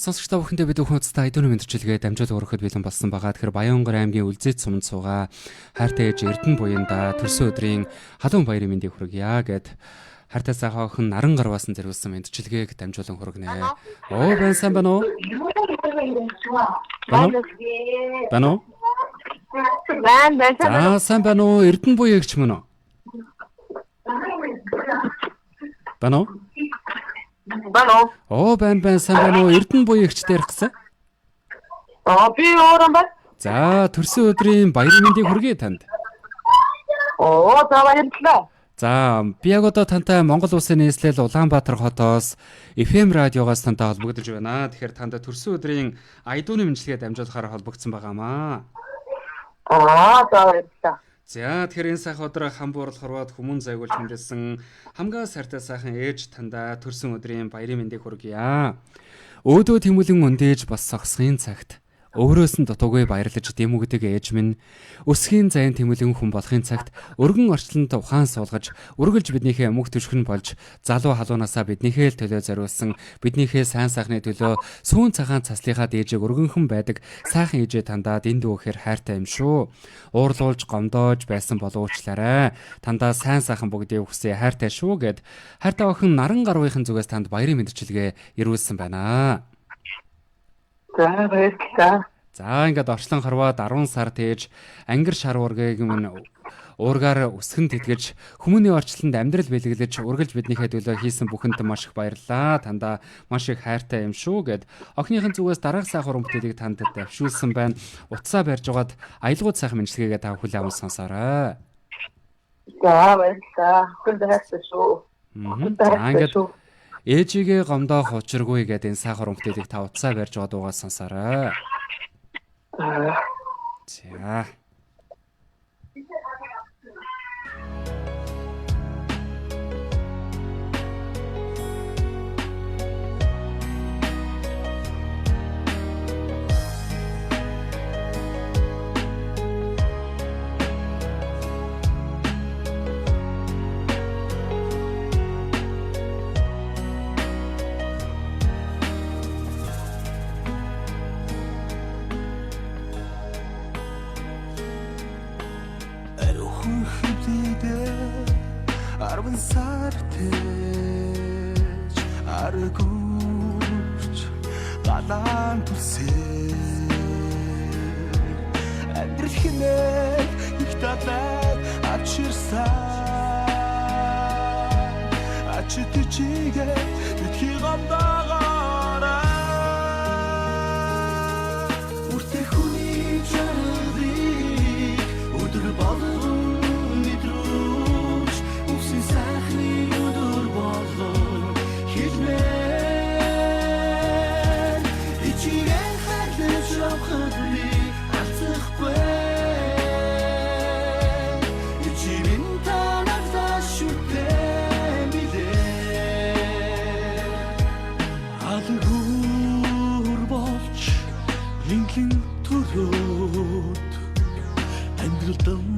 Сонсогч та бүхэндээ бид хүүхдтэй айдууны мэдчилгээ дамжуулан өргөхөд бэлэн болсон байгаа. Тэгэхээр Баянгар аймгийн Үлзийд суманд суугаа хайртай ээж Эрдэнэ буянда төрсөн өдрийн халуун баярын мэндийг хүргье гэд хайртай сайхан охин Наран гарваасан зэрүүлсэн мэдчилгээг дамжуулан хүргэнэ. Оо байна сайн байна уу? Байна уу? Байна. Сайн байна уу? Эрдэнэ буягч мөн үү? Байна уу? Бано. Оо байна сайн байна уу? Эрдэнэ буягч дээрх гэсэн. Би өөрөө байна. За төрсөн өдрийн баярын мэндийг хүргэе танд. За баярлалаа. За би яг одоо тантай Монгол Улсын нийслэл Улаанбаатар хотоос FM радиогоос тантай холбогдож байна. Тэгэхээр танд төрсөн өдрийн айдууны мэдчилгээ дамжуулахаар холбогдсон байгаамаа. За баярлалаа. За тэгэхээр энэ сайхан өдрөө хамбуурал хорвоод хүмүүн зайгуулж хүндэлсэн хамгаас хайртай сайхан ээж тандаа төрсөн өдрийн баярын мэндийг хүргье. Өөдөө тэмүүлэн өндөөж бас согсхийн цагт өөрөөс нь дутуугүй баярлаж дэмүгдэг ээж минь өсгийн зайн тэмүүлэн хүн болохын цагт өргөн орчлонт ухаан суулгаж үргэлж биднийхээ мөнх түшгэн болж залуу халуунасаа биднийхээ л төлөө зориулсан биднийхээ сайн сайхны төлөө сүүн цагаан цаслынхаа дээжийг өргөнхэн байдаг сайхан ээжээ тандаа энд дүүхээр хайртай юм шүү. Уурлуулж гомдоож байсан боловчлаарай. Тандаа сайн сайхан бүгдийг хүсье хайртай шүү гэд хайртай охин Наран гарвынхын зүгээс танд баярын мэдчилгээ ирүүлсэн байна. За баярлалаа. За ингээд орчлон хорвоод 10 сар тээж ангир шар ургийг минь уургаар өсгөн тэтгэж хүмүүний орчлонд амьдрал бэлгэлж ургалж биднийхээ төлөө хийсэн бүхэнд маш их баярлалаа. Тандаа маш их хайртай юм шүү гэд охиныхын зүгээс дараах сайхан хүмүүстийг танд давшуулсан байна. Утсаа барьж угаад аялгууд сайхан мэдчилгээгээ та хүлээн аван сонсоорой. За баярлалаа. Хүнд хайртай шүү. За ингээд ээжигээ гомдоох учиргүй гэдэг энэ сайхан хүмүүстийг та утсаа барьж угаад угаа сонсоорой. За. Арван сар тэж аргууч галан түсээ амьдрал хинээ их татад авчирсан ачид чигээ битгий гомдоогоорой үртэй хүний чанарыг өдөр болгон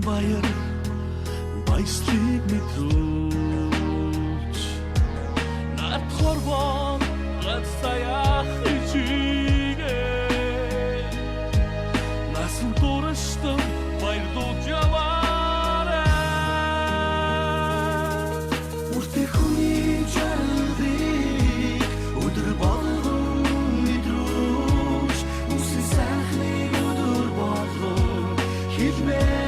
баяр баяслыг мэдрүүлж над хорвон гацаяах ичигээ насан туршдам баярлуулж яваарай үртэй хүний чанарыг өдөр болгон мэдрүүлж үсэн сайхныг өдөр болгон хэлмээ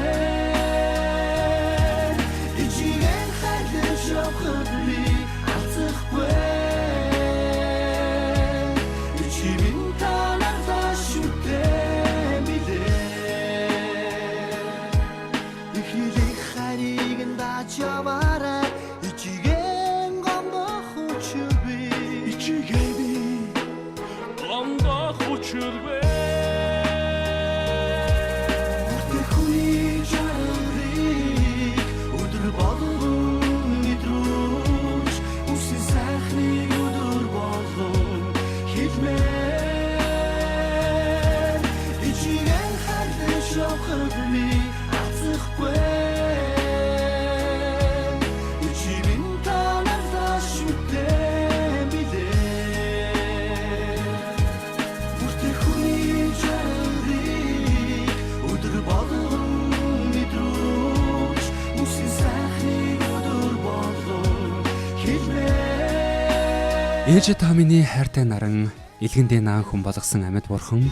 Ээж та миний хайртай наран илгэндээ наан хүн болгосон амьд бурхан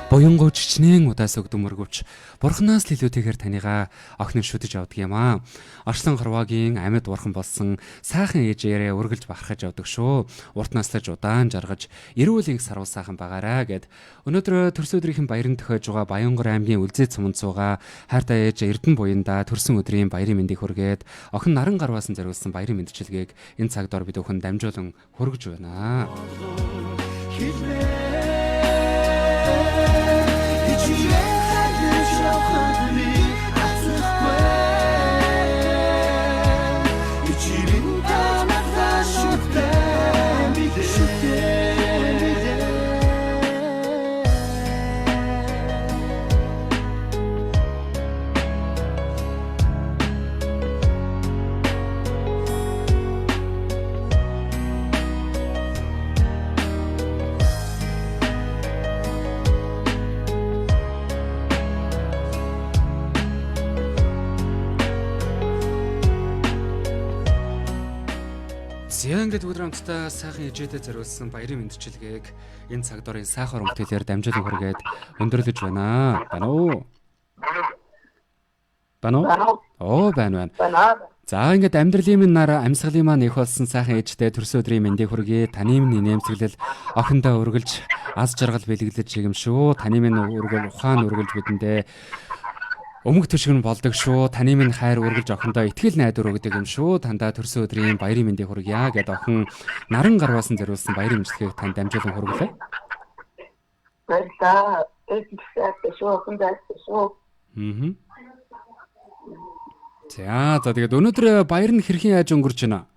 буянгуу чичнээн удаас өгдөмөргөвч бурханаас л илүүтэйгээр танийгаа охин шүтэж авдаг юм аа. Орчлон Хорвогийн амьд бурхан болсон сайхан ээжээрээ үргэлж бахархаж авдаг шүү. Уртнаас л удаан жаргаж эрүүл инх сарвал сайхан байгаарэ гэд өнөөдөр төрсөн өдрийнхэн баярын төхөж байгаа Баянгор аймгийн Үлзий цумцууга хайртай ээж Эрдэнэ буянда төрсөн өдрийн баярын мэндийг хүргээд охин наран гарваасан зориулсан баярын мэндчилгээг энэ цаг дор бид өхөн дамжуулан хүргэж байна. Зянгад өдөр хамтдаа сайхан ижээдэ зориулсан баярын мэндчилгээг энэ цаг дорын сайхан өмгтөлөөр дамжуулан хүргээд өндөрлөж байна. Байна уу? Байна уу? Оо байна. За ингээд амьдралын минь нараа амьсгалын маань их болсон сайхан ээжтэй төрсөн өдрийн мэндийг хүргэе. Таны минь нэмсэглэл охиндоо үргэлж аз жаргал бэлгэлж юм шүү. Таны минь үргэл ухаан үргэлж бидэндээ өмг төшгөн болдог шүү. Таны минь хайр үргэлж охиндоо итгэл найдвар өгдөг юм шүү. Тандаа төрсөн өдрийн баярын мэндийг хүргье гэд охин наран гарваасан зориулсан баярын мэндчилгээг танд дамжуулан хүргэлээ. Баярлалаа. Эцэгтэй шүү. Хүндэс шүү. За тэгээд өнөөдөр баяр нь хэрхэн яаж өнгөрч байна?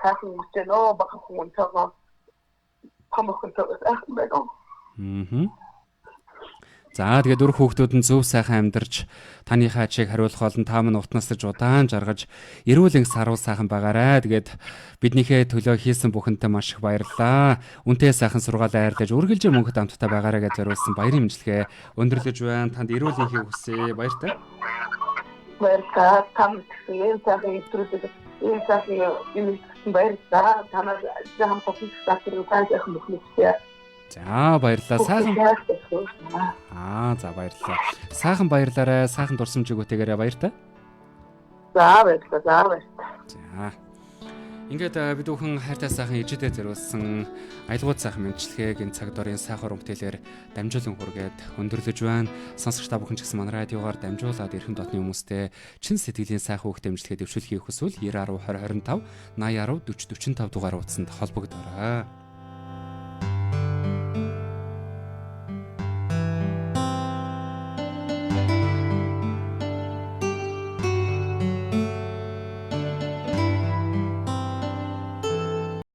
Сайхан өнгөрч байна. Бага хүн цагаа. Хамаахан цагаа сайхан байна. За тэгээд өр хүүхдүүд нь зөв сайхан амьдарч таныхаа ачийг хариулах олон та мань утнаас л удаан жаргаж эрүүл инх сарвал сайхан байгаарэ. Тэгээд биднийхээ төлөө хийсэн бүхэнтэй маш их баярлалаа. Үнтэй сайхан сургаалаа хайрлаж үргэлж мөнхөд амттай байгаарэ гэж зориулсан баярын мэндчилгээ өндөрлөж байна. Танд эрүүл инхийг хүсье. Баяртай. Баярлалаа. Танд сайхан өдрүүдэд сайхан юм баярлалаа. Танаас хамт олон сайхан бүхнийхээ. За баярлалаа. Сайхан. За баярлалаа. Сайхан баярлаарай. Сайхан дурсамж өгөөтэйгээрээ баяртай. За баярлалаа. За. Ингээд бид бүхэн хайртай сайхан ижидээ зориулсан аялгууд сайхан мэндчилгээг энэ цаг дорын сайхан өмгтөлөөр дамжуулан хүргээд өндөрлөж байна. Сонсогч та бүхэн ч гэсэн манай радиогоор дамжуулаад эрхэм дотны хүмүүстэй чин сэтгэлийн сайхан үг дэмжлэгээ дэвшүүлэхийг хүсвэл 90 10 20 25 80 10 40 45 дугаар утсанд холбогдоорой.